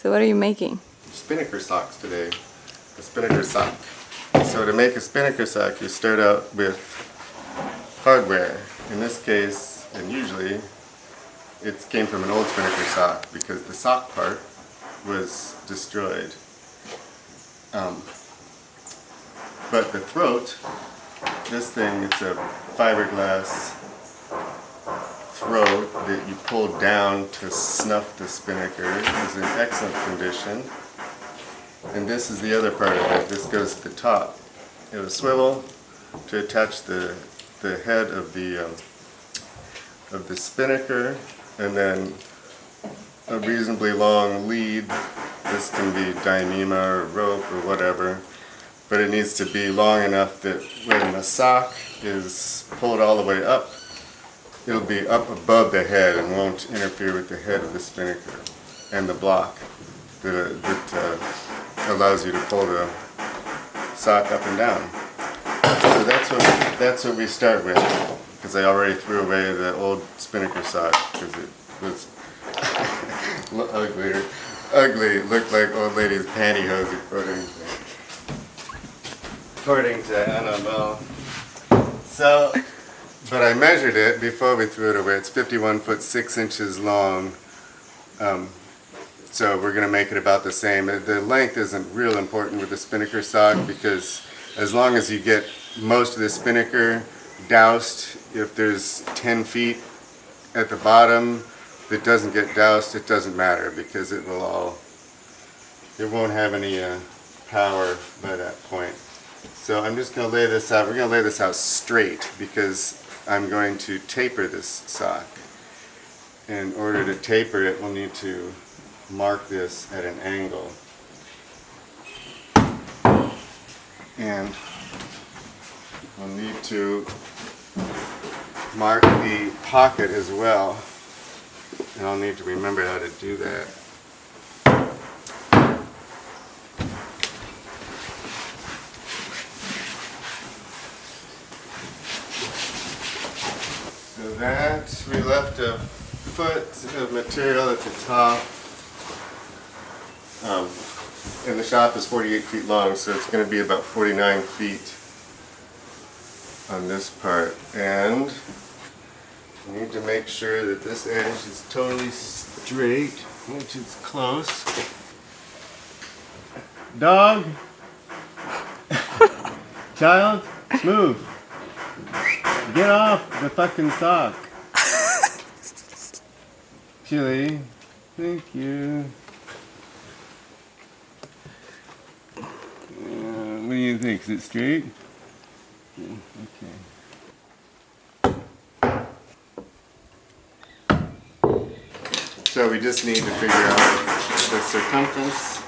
So what are you making? Spinnaker socks today. A spinnaker sock. So to make a spinnaker sock, you start out with hardware. In this case, and usually, it came from an old spinnaker sock because the sock part was destroyed. But the throat, this thing, it's a fiberglass throat that you pull down to snuff the spinnaker. It's in excellent condition. And this is the other part of it. This goes to the top. It has a swivel to attach the head of the spinnaker, and then a reasonably long lead. This can be dyneema or rope or whatever, but it needs to be long enough that when the sock is pulled all the way up, it'll be up above the head and won't interfere with the head of the spinnaker and the block that allows you to pull the sock up and down. So that's what we start with, because I already threw away the old spinnaker sock because it was ugly. It looked like old lady's pantyhose according to Annabelle. So, but I measured it before we threw it away. It's 51 foot 6 inches long. So we're going to make it about the same. The length isn't real important with the spinnaker sock, because as long as you get most of the spinnaker doused, if there's 10 feet at the bottom that doesn't get doused, it doesn't matter, because it won't have any power by that point. So I'm just going to lay this out. We're going to lay this out straight because I'm going to taper this sock. In order to taper it, we'll need to mark this at an angle. And we'll need to mark the pocket as well. And I'll need to remember how to do that. So that, we left a foot of material at the top. And the shop is 48 feet long, so it's going to be about 49 feet on this part. And we need to make sure that this edge is totally straight, which is close. Dog! Child, move! Get off the fucking sock! Chili, thank you. What do you think? Is it straight? Yeah, okay. So we just need to figure out the circumference,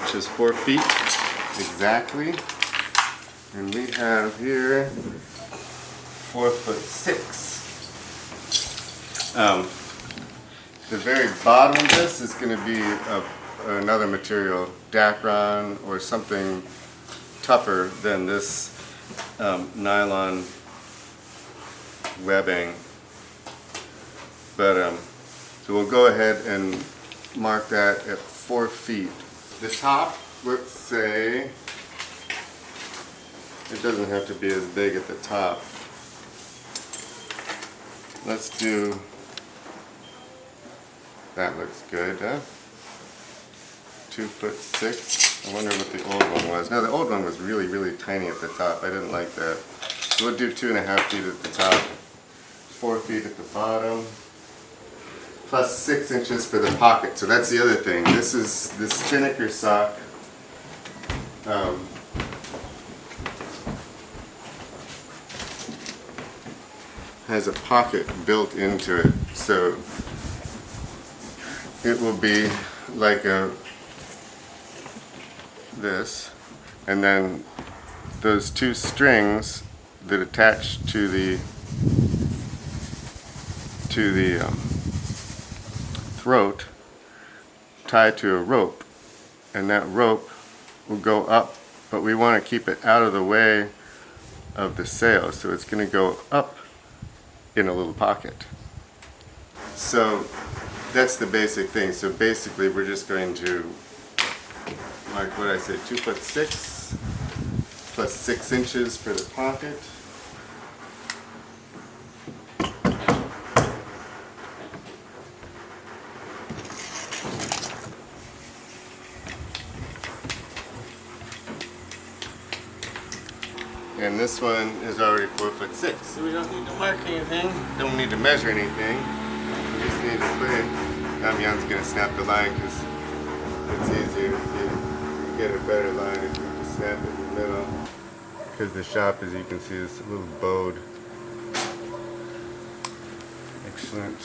which is 4 feet exactly. And we have here 4 foot 6. The very bottom of this is going to be another material, Dacron or something tougher than this nylon webbing. But so we'll go ahead and mark that at 4 feet. The top, let's say, it doesn't have to be as big at the top. Let's do, that looks good, huh? 2 foot 6. I wonder what the old one was. No, the old one was really, really tiny at the top. I didn't like that. So we'll do 2.5 feet at the top, 4 feet at the bottom, plus 6 inches for the pocket. So that's the other thing. This is the spinnaker sock. Has a pocket built into it, so it will be like this, and then those two strings that attach to the throat tie to a rope, and that rope will go up, but we want to keep it out of the way of the sail, so it's going to go up in a little pocket. So that's the basic thing. So basically we're just going to mark what I say, 2'6" plus 6 inches for the pocket. And this one is already 4'6", so we don't need to mark anything, don't need to measure anything. We just need to put it. Damian's gonna snap the line because it's easier if you get a better line if you just snap it in the middle. Because the shop, as you can see, is a little bowed. Excellent.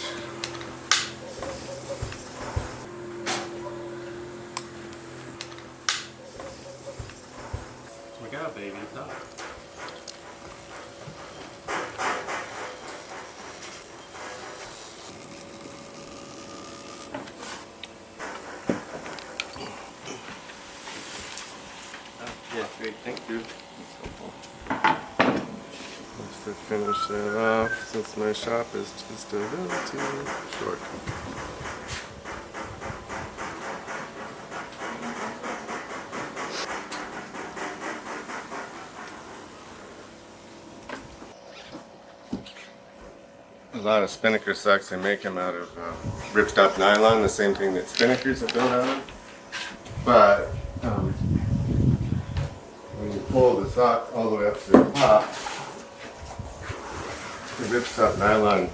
Look out, baby, it's up. Yeah, great, thank you. Just to finish that off, since my shop is just a little too short. A lot of Spinnaker socks, they make them out of ripstop nylon, the same thing that Spinnakers are built out of. But when you pull the sock all the way up to the top, the ripstop nylon,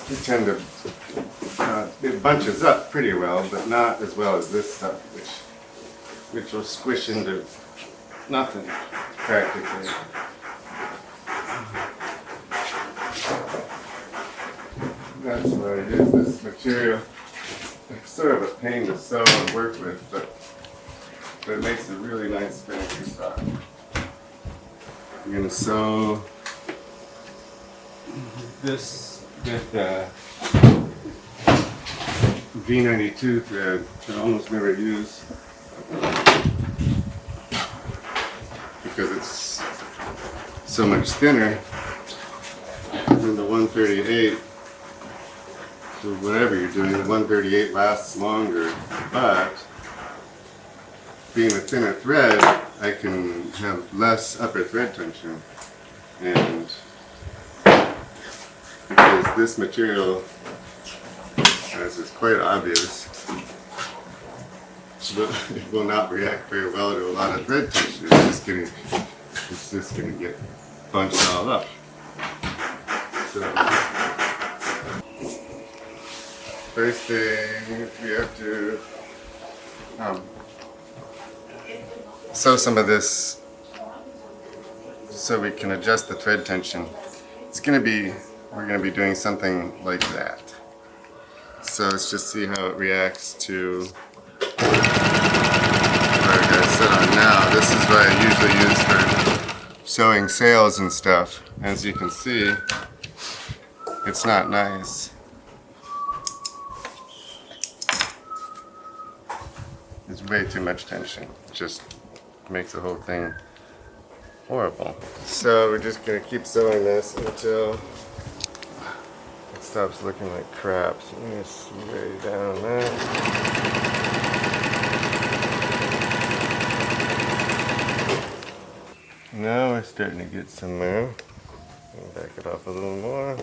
you tend to, it bunches up pretty well, but not as well as this stuff, which will squish into nothing practically. That's what it is, this material. It's sort of a pain to sew and work with, but it makes a really nice Spinnaker sock. I'm going to sew this with V92 thread, which I almost never use because it's so much thinner than the 138. So whatever you're doing, the 138 lasts longer, but being a thinner thread, I can have less upper thread tension. And because this material, as is quite obvious, it will not react very well to a lot of thread tension. It's just gonna get bunched all up. So, first thing, we have to sew some of this so we can adjust the thread tension. We're gonna be doing something like that. So let's just see how it reacts to what I got set on now. This is what I usually use for sewing sails and stuff. As you can see, it's not nice. It's way too much tension. It just makes the whole thing horrible. So we're just gonna keep sewing this until it stops looking like crap. So I'm gonna spray down that. Now we're starting to get somewhere. Back it off a little more.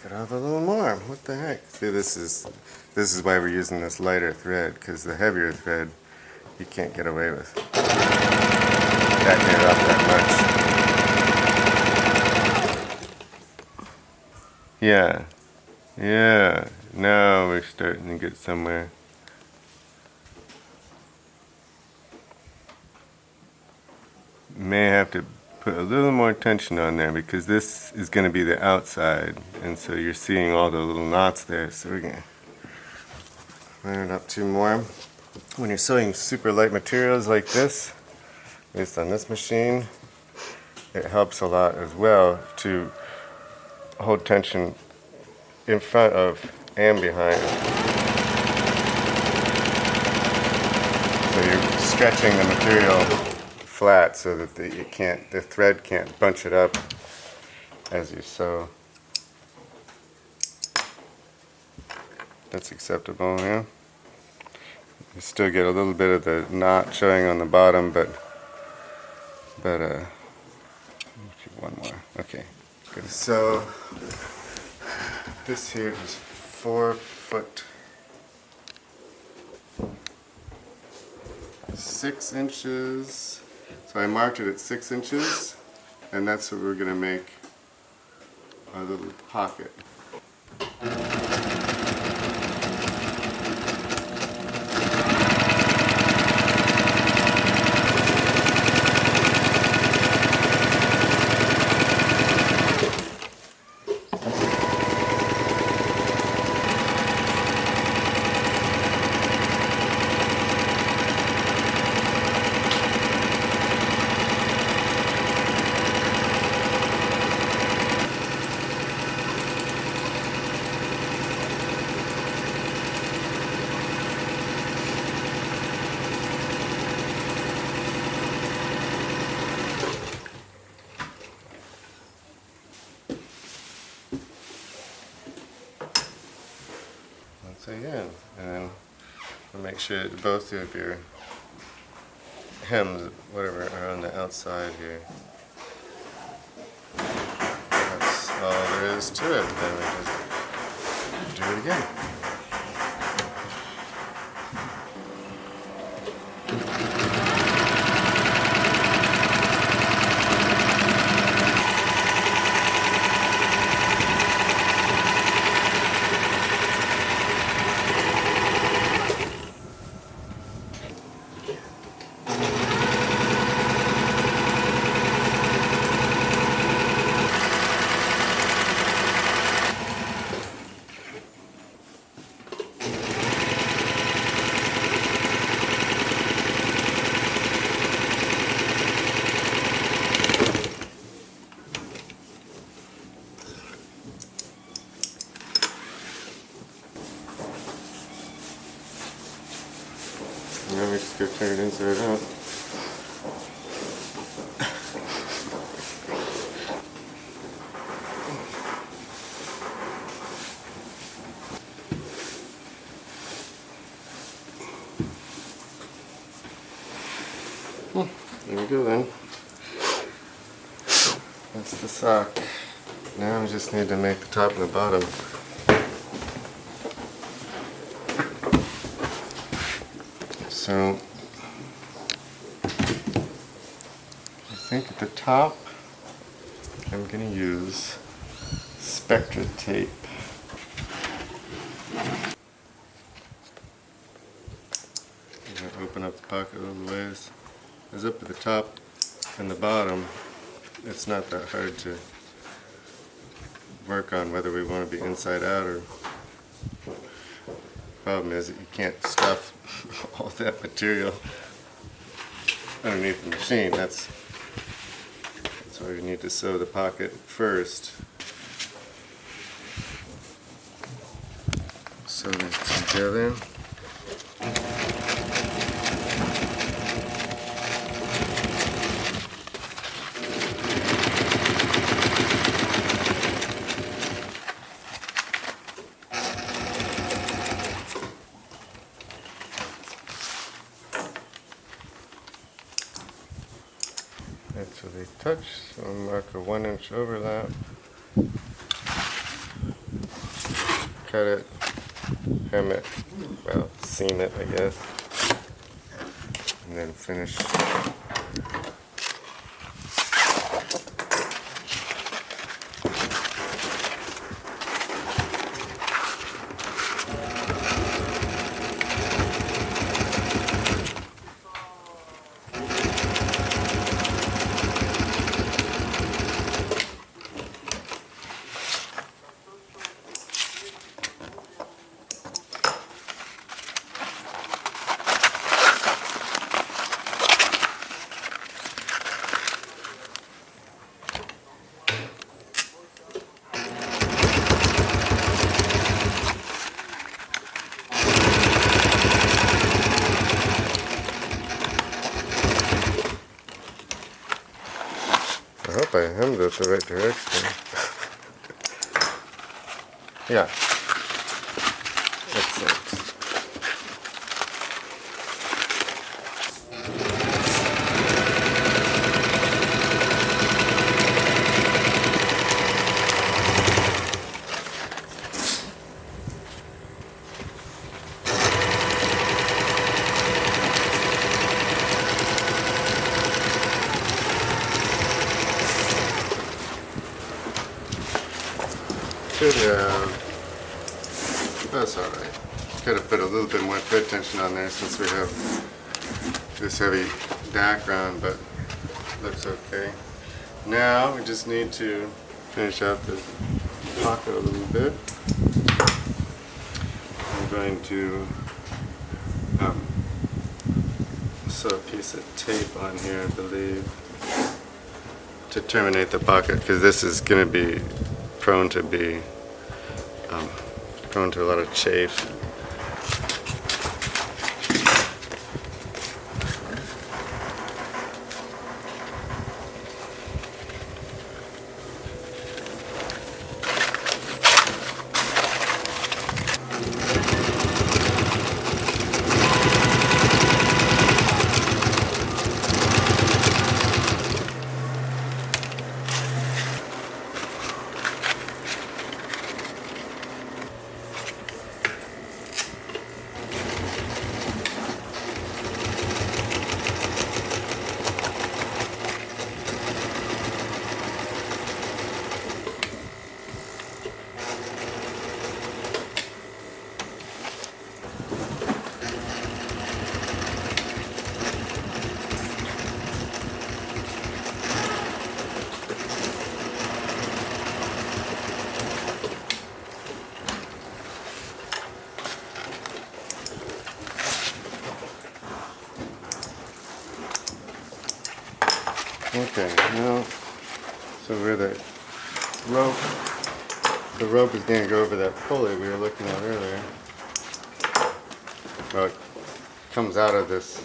It off a little more. What the heck? See, this is why we're using this lighter thread, because the heavier thread you can't get away with backing it up that much. Yeah. Now we're starting to get somewhere. May have to put a little more tension on there because this is going to be the outside, and so you're seeing all the little knots there. So we're going to line it up 2 more. When you're sewing super light materials like this, at least on this machine, it helps a lot as well to hold tension in front of and behind. stretching the material flat so that the thread can't bunch it up as you sew. That's acceptable, yeah. You still get a little bit of the knot showing on the bottom, but one more. Okay, good. So this here is 4 foot 6 inches. So I marked it at 6 inches, and that's what we're going to make our little pocket. So yeah, and then we'll make sure that both of your hems, whatever, are on the outside here. That's all there is to it. Then we just do it again. Now we just go turn it inside out. There we go then. That's the sock. Now we just need to make the top and the bottom. So I think at the top I'm going to use Spectra tape. I'm going to open up the pocket a little ways. Because up at the top and the bottom, it's not that hard to work on whether we want to be inside out or. Problem is that you can't stuff all that material underneath the machine. That's why you need to sew the pocket first. Sew these together. That's where they touch, so I'll mark a 1-inch overlap. Cut it, hem it, well, seam it, I guess, and then finish. I hemmed it the right direction. Yeah. Excellent. That's alright. Could have put a little bit more thread tension on there since we have this heavy DAC on, but looks okay. Now we just need to finish out this pocket a little bit. I'm going to sew a piece of tape on here, I believe, to terminate the pocket, because this is going to be prone to a lot of chafe. Okay, now, so where the rope is going to go over that pulley we were looking at earlier. Well, it comes out of this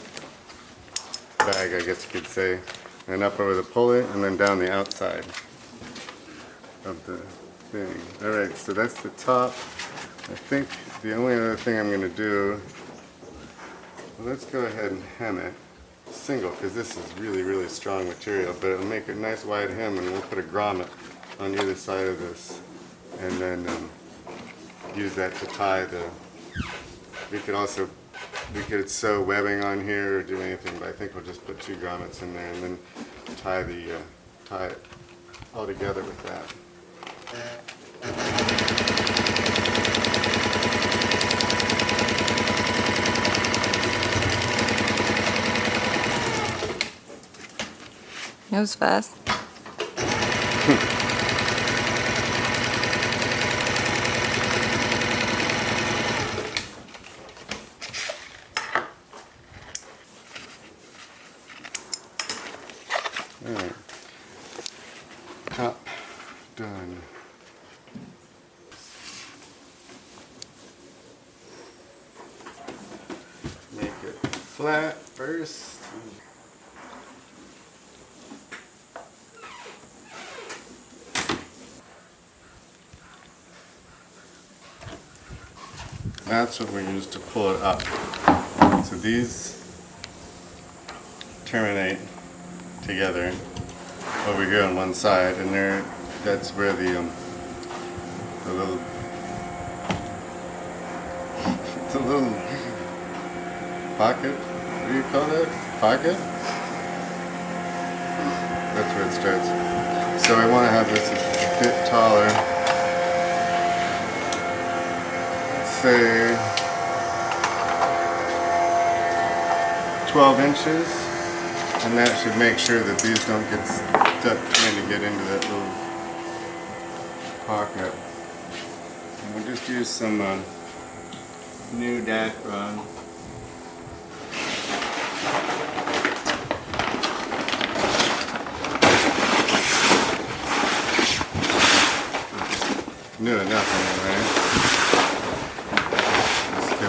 bag, I guess you could say, and up over the pulley, and then down the outside of the thing. Alright, so that's the top. I think the only other thing I'm going to do, well, let's go ahead and hem it. Single, because this is really strong material, but it'll make a nice wide hem, and we'll put a grommet on either side of this, and then use that to tie the, we could sew webbing on here or do anything, but I think we'll just put 2 grommets in there and then tie it all together with that. That was fast. Alright. Top done. Make it flat first. That's what we use to pull it up. So these terminate together over here on one side, and that's where the little it's a little pocket. What do you call that? Pocket? That's where it starts. So I want to have this a bit taller. Say 12 inches, and that should make sure that these don't get stuck trying to get into that little pocket. And we'll just use some new Dacron. New enough anyway.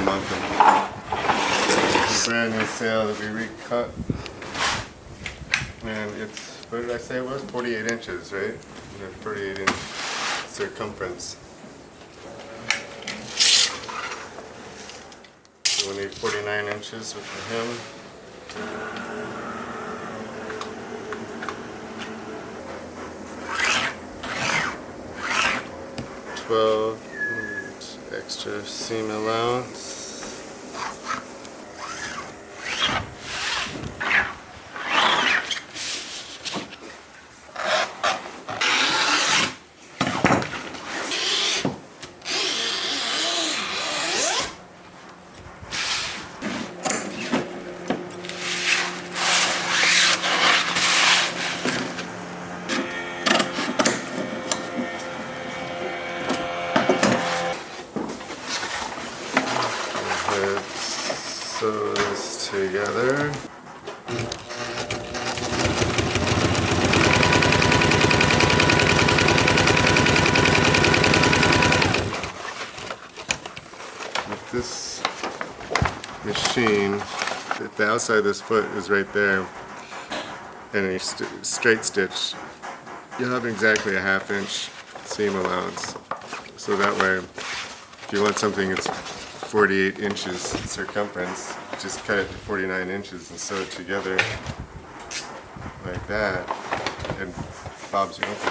Off the brand new sail that we recut. And it's, what did I say it was? 48 inches, right? 48 inch circumference. So we need 49 inches with the hem. Extra seam allowance. Sew this together. With this machine, the outside of this foot is right there, and a straight stitch, you'll have exactly a 1/2 inch seam allowance. So that way, if you want something that's 48 inches circumference, just cut it to 49 inches and sew it together like that, and Bob's your uncle.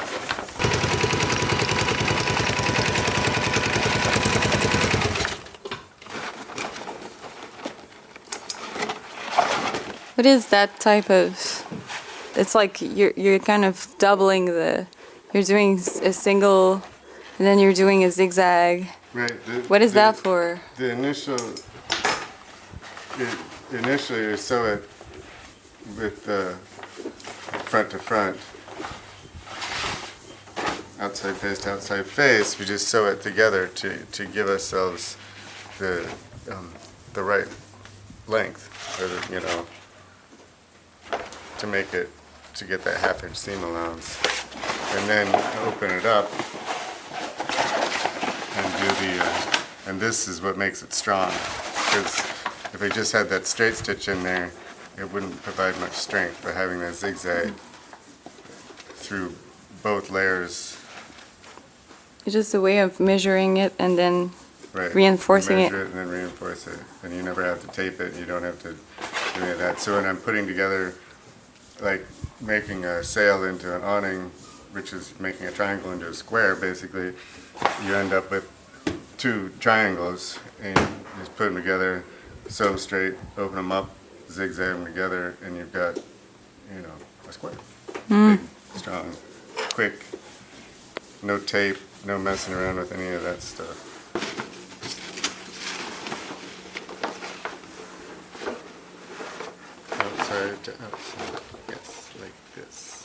What is that type of? It's like you're kind of doubling the. You're doing a single, and then you're doing a zigzag. Right. What is that for? The initially you sew it with front to front, outside face to outside face. We just sew it together to give ourselves the right length, or to make it, to get that 1/2 inch seam allowance, and then open it up and do and this is what makes it strong, because if we just had that straight stitch in there, it wouldn't provide much strength. But having that zigzag through both layers, It's just a way of measuring it and then right, reinforcing it. measure it and then reinforce it, and you never have to tape it. You don't have to do any of that. So when I'm putting together, like making a sail into an awning, which is making a triangle into a square, basically, you end up with 2 triangles, and you just put them together, sew them straight, open them up, zigzag them together, and you've got, a square. Big, strong, quick, no tape, no messing around with any of that stuff. Outside to outside, yes, like this.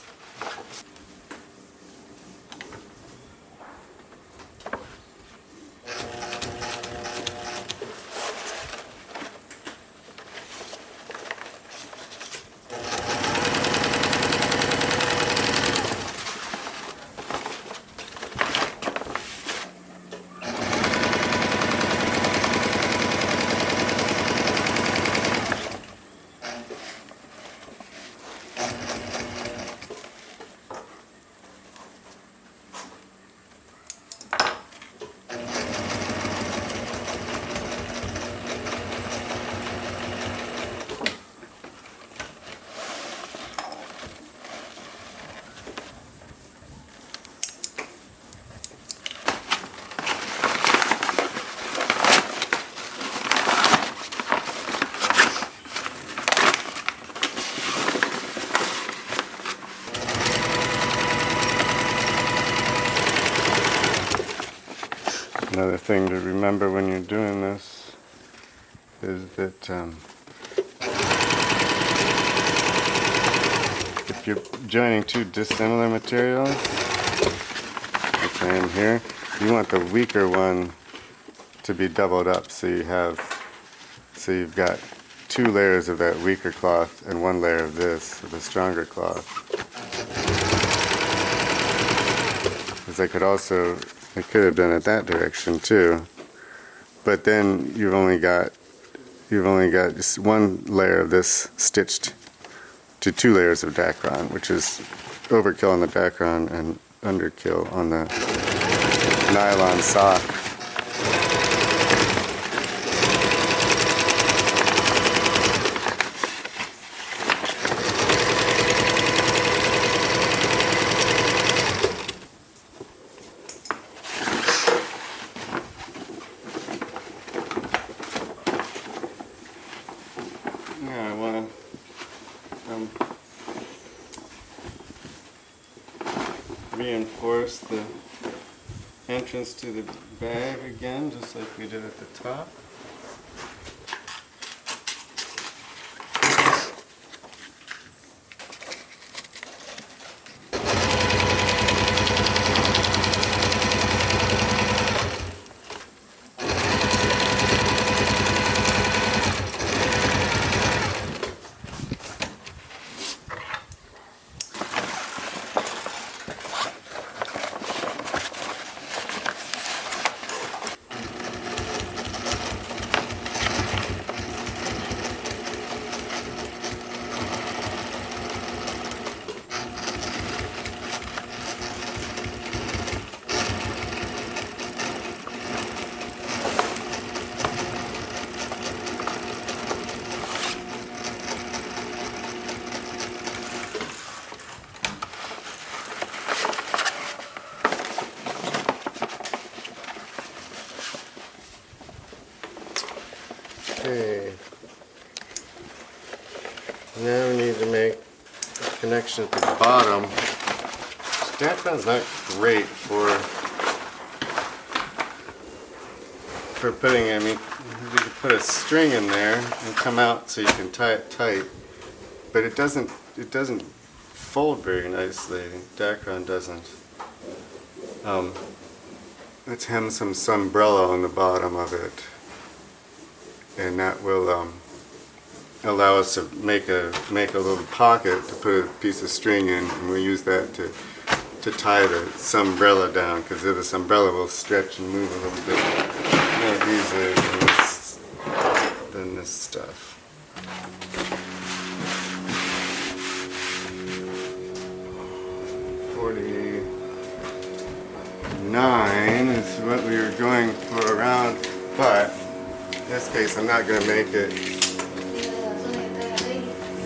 Another thing to remember when you're doing this is that if you're joining 2 dissimilar materials, which I am here, you want the weaker one to be doubled up, so you've got 2 layers of that weaker cloth and 1 layer of this, of the stronger cloth. Because I could have done it that direction too, but then you've only got just 1 layer of this stitched to 2 layers of Dacron, which is overkill on the Dacron and underkill on the nylon sock. Yeah, I want to reinforce the entrance to the bag again, just like we did at the top. Okay, now we need to make a connection at the bottom. Dacron's not great for putting, I mean, you can put a string in there and come out so you can tie it tight, but it doesn't fold very nicely. Dacron doesn't. Let's hem some sunbrella on the bottom of it, and that will allow us to make a little pocket to put a piece of string in, and we'll use that to tie the sunbrella down, because the sunbrella will stretch and move a little bit more easily than this stuff. $49 is what we were going for around, but in this case I'm not going to make it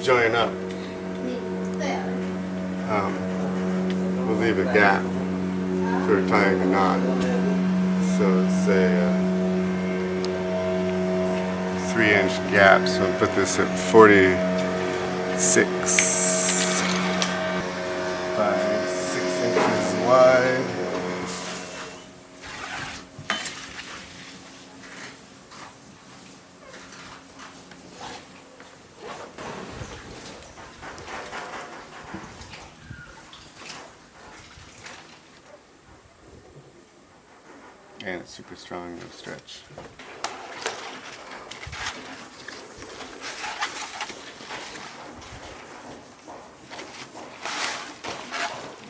join up. We'll leave a gap for tying a knot. So it's a 3-inch gap, so I'll put this at 46 by 6 inches wide. And it's super strong, no stretch.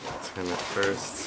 Let's hem it first.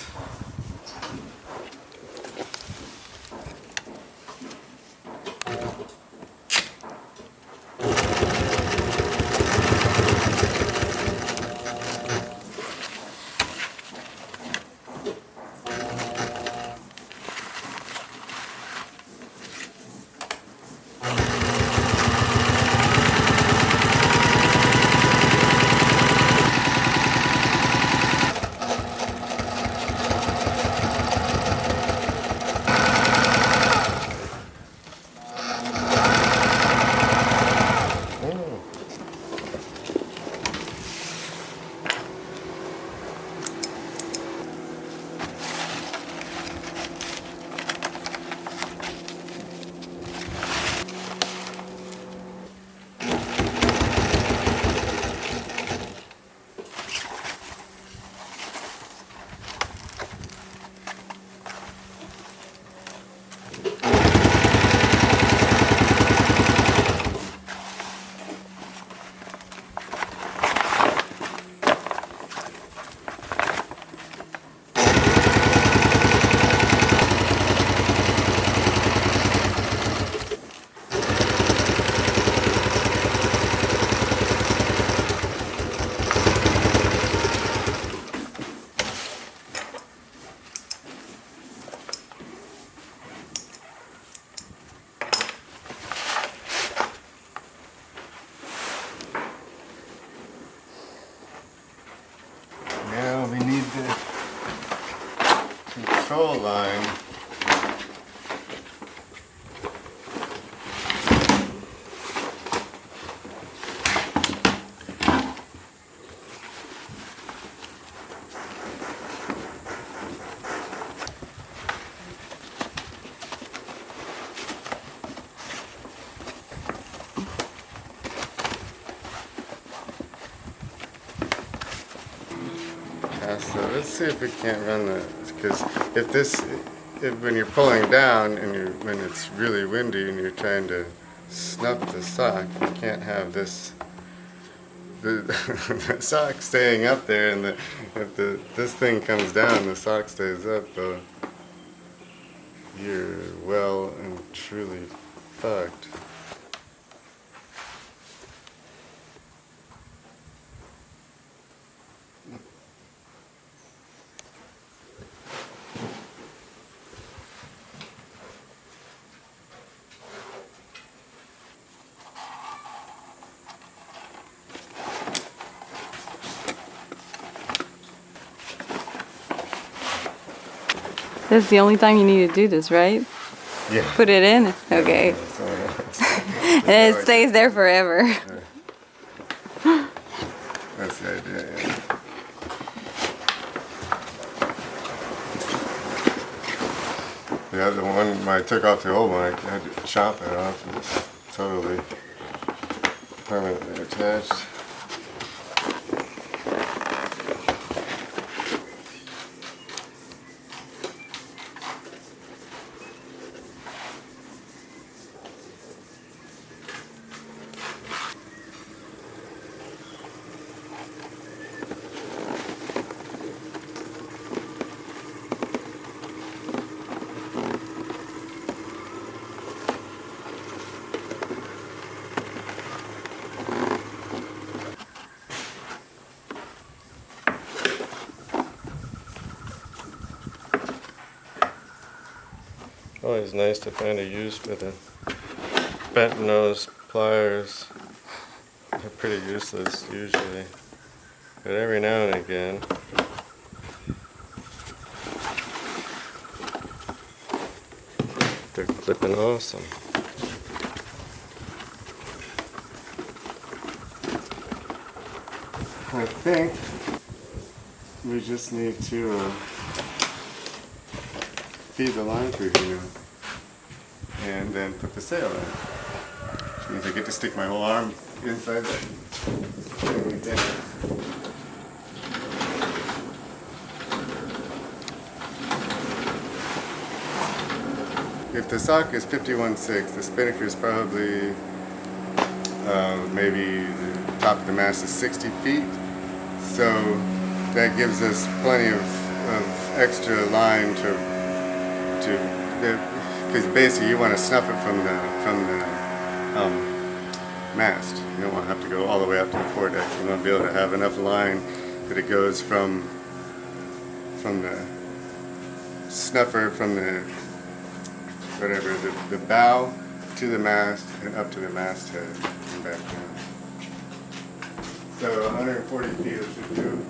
control line. So let's see if we can't run the, because if when you're pulling down and when it's really windy and you're trying to snuff the sock, you can't have this, the sock staying up there, and if this thing comes down, the sock stays up, you're well and truly fucked. This is the only time you need to do this, right? Yeah. Put it in? Okay. And it stays there forever. That's the idea, yeah. The other one, when I took off the old one, I had to chop it off. It's totally permanently attached. Always nice to find a use for the bent nose pliers. They're pretty useless usually, but every now and again. They're flipping awesome. I think we just need to feed the line through here and then put the sail in. Which means I get to stick my whole arm inside that thing again. If the sock is 51.6, the spinnaker is probably maybe the top of the mast is 60 feet. So that gives us plenty of extra line because basically you want to snuff it from the mast. You don't want to have to go all the way up to the foredeck. You want to be able to have enough line that it goes from the snuffer, from the whatever, the bow to the mast and up to the masthead and back down. So 140 feet it should do.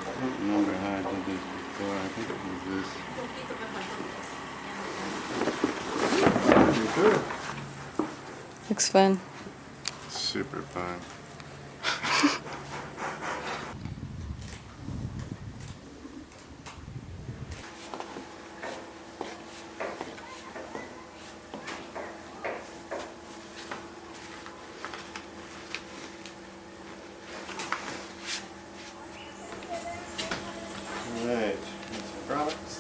I don't remember how I did this before. I think it was this. Looks fun. Super fun. Alright, that's rocks.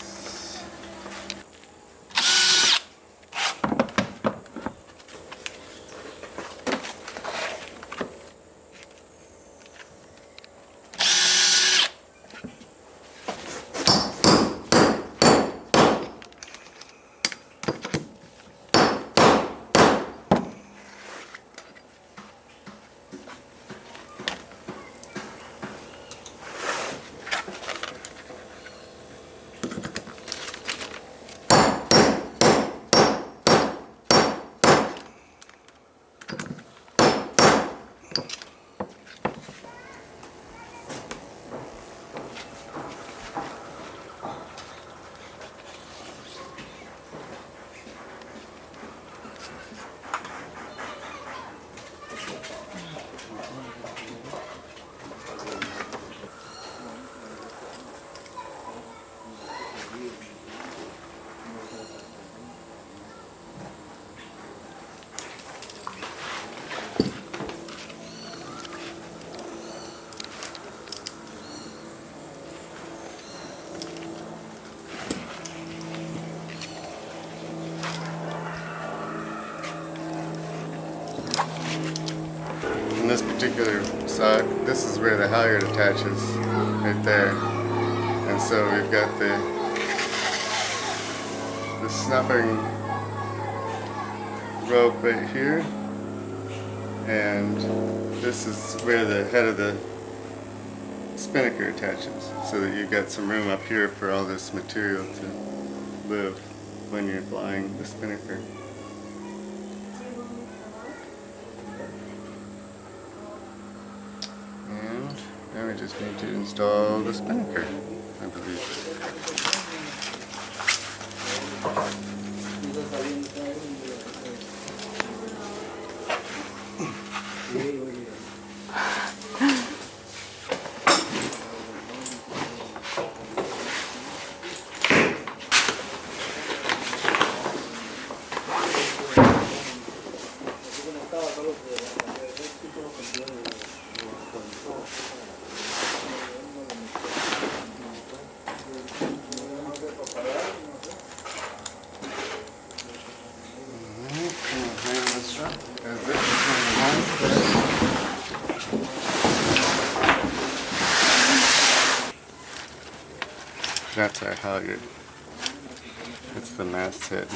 particular sock, this is where the halyard attaches, right there. And so we've got the snubbing rope right here, and this is where the head of the spinnaker attaches, so that you've got some room up here for all this material to live when you're flying the spinnaker. And now we just need to install the spinnaker, I believe. That's our halyard. That's the masthead.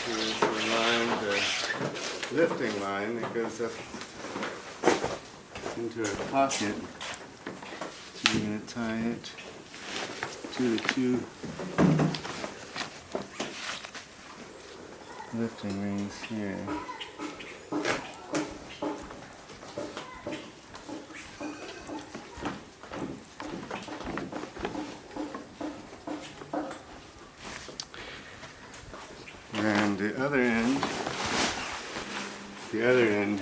Here's the line, the lifting line that goes up into a pocket. So you're going to tie it to the two lifting rings here. And the other end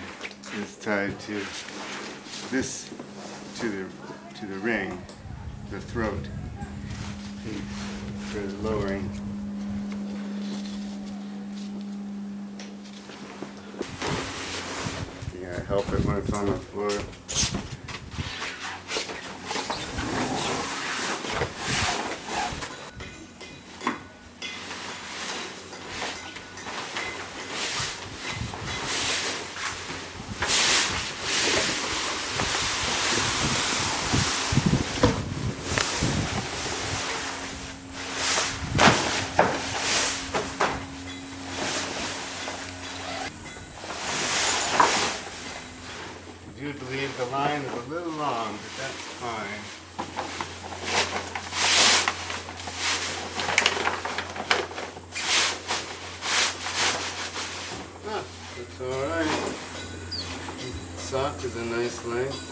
is tied to this, to the ring, the throat piece for the lowering. You gotta help it when it's on the floor. I do believe the line is a little long, but that's fine. Ah, that's alright. Sock is a nice length.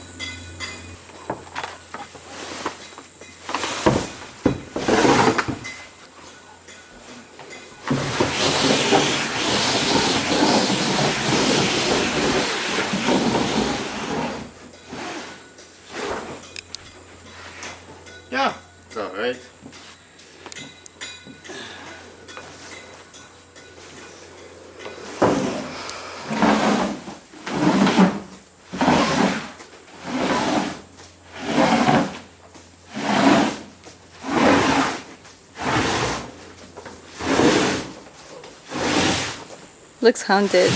Yeah, it's alright. Looks haunted.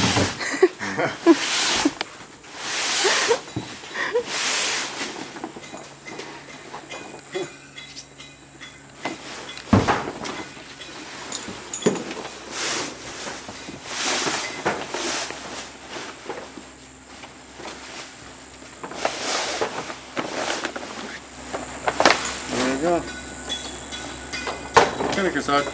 There you go. Spinnaker sock.